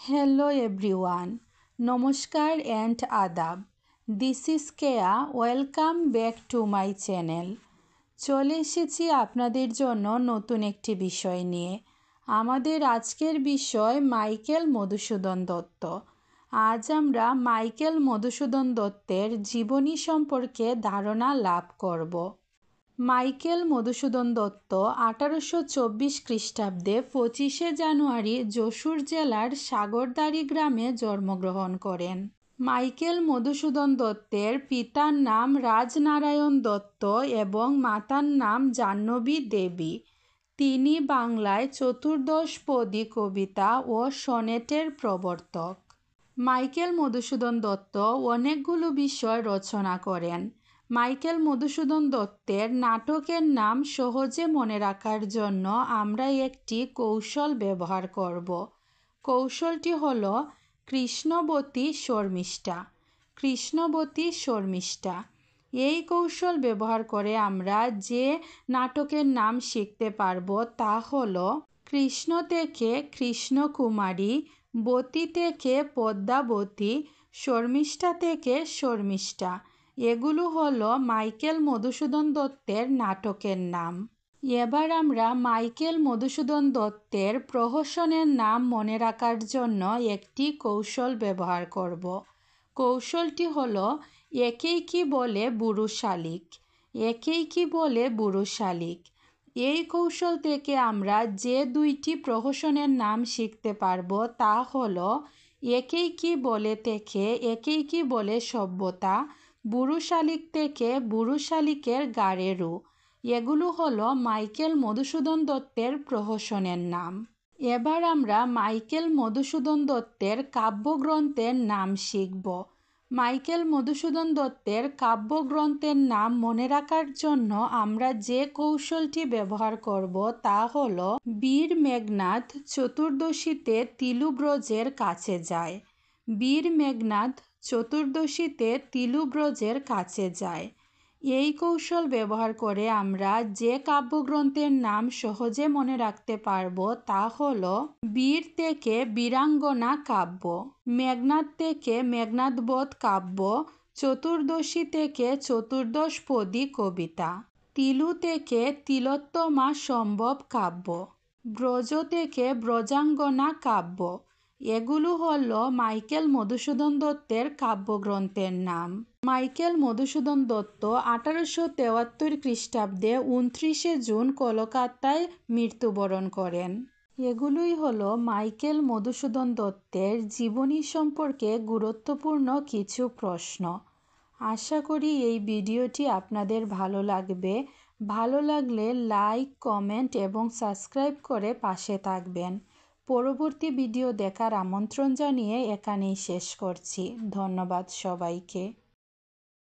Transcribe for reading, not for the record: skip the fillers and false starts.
Hello everyone, নমস্কার and আদাব। This is Keya, welcome back to my channel। চলে এসেছি আপনাদের জন্য নতুন একটি বিষয় নিয়ে। আমাদের আজকের বিষয় মাইকেল মধুসূদন দত্ত। আজ আমরা মাইকেল মধুসূদন দত্তের জীবনী সম্পর্কে ধারণা লাভ করব। মাইকেল মধুসূদন দত্ত 1824 খ্রিস্টাব্দে 25শে জানুয়ারি যশোর জেলার সাগরদাড়ি গ্রামে জন্মগ্রহণ করেন। মাইকেল মধুসূদন দত্তের পিতার নাম রাজনারায়ণ দত্ত এবং মাতার নাম জাহ্নবী দেবী। তিনি বাংলায় চতুর্দশপদী কবিতা ও সনেটের প্রবর্তক। মাইকেল মধুসূদন দত্ত অনেকগুলো বিষয় রচনা করেন। মাইকেল মধুসূদন দত্তের নাটকের নাম সহজে মনে রাখার জন্য আমরা একটি কৌশল ব্যবহার করব। কৌশলটি হল কৃষ্ণবতী শর্মিষ্ঠা। কৃষ্ণবতী শর্মিষ্ঠা এই কৌশল ব্যবহার করে আমরা যে নাটকের নাম শিখতে পারব তা হল কৃষ্ণ থেকে কৃষ্ণকুমারী, বতী থেকে পদ্মাবতী, শর্মিষ্ঠা থেকে শর্মিষ্ঠা। এগুলো হলো মাইকেল মধুসূদন দত্তের নাটকের নাম। এবার আমরা মাইকেল মধুসূদন দত্তের প্রহসনের নাম মনে রাখার জন্য একটি কৌশল ব্যবহার করব। কৌশলটি হলো একেই কি বলে বুড়ো শালিক। একেই কি বলে বুড়ো শালিক। এই কৌশল থেকে আমরা যে দুইটি প্রহসনের নাম শিখতে পারবো তা হলো একেই কি বলে থেকে একেই কি বলে সভ্যতা, বুড়ো শালিক থেকে বুড়ো শালিকের গাড়েরু। এগুলো হলো মাইকেল মধুসূদন দত্তের প্রহসনের নাম। এবার আমরা মাইকেল মধুসূদন দত্তের কাব্যগ্রন্থের নাম শিখব। মাইকেল মধুসূদন দত্তের কাব্যগ্রন্থের নাম মনে রাখার জন্য আমরা যে কৌশলটি ব্যবহার করব তা হল বীর মেঘনাদ চতুর্দশীতে তিলুব্রজের কাছে যায়। বীর মেঘনাদ চতুর্দশীতে তিলুব্রজের কাছে যায়। এই কৌশল ব্যবহার করে আমরা যে কাব্যগ্রন্থের নাম সহজে মনে রাখতে পারব তা হল বীর থেকে বীরাঙ্গনা কাব্য, মেঘনাদ থেকে মেঘনাদবধ কাব্য, চতুর্দশী থেকে চতুর্দশপদী কবিতা, তিলু থেকে তিলোত্তমা সম্ভব কাব্য, ব্রজ থেকে ব্রজাঙ্গনা কাব্য। এগুলো হলো মাইকেল মধুসূদন দত্তের কাব্যগ্রন্থের নাম। মাইকেল মধুসূদন দত্ত 1873 খ্রিস্টাব্দে 29শে জুন কলকাতায় মৃত্যুবরণ করেন। এগুলোই হলো মাইকেল মধুসূদন দত্তের জীবনী সম্পর্কে গুরুত্বপূর্ণ কিছু প্রশ্ন। আশা করি এই ভিডিওটি আপনাদের ভালো লাগবে। ভালো লাগলে লাইক, কমেন্ট এবং সাবস্ক্রাইব করে পাশে থাকবেন। পরবর্তী ভিডিও দেখার আমন্ত্রণ জানিয়ে এখানেই শেষ করছি। ধন্যবাদ সবাইকে।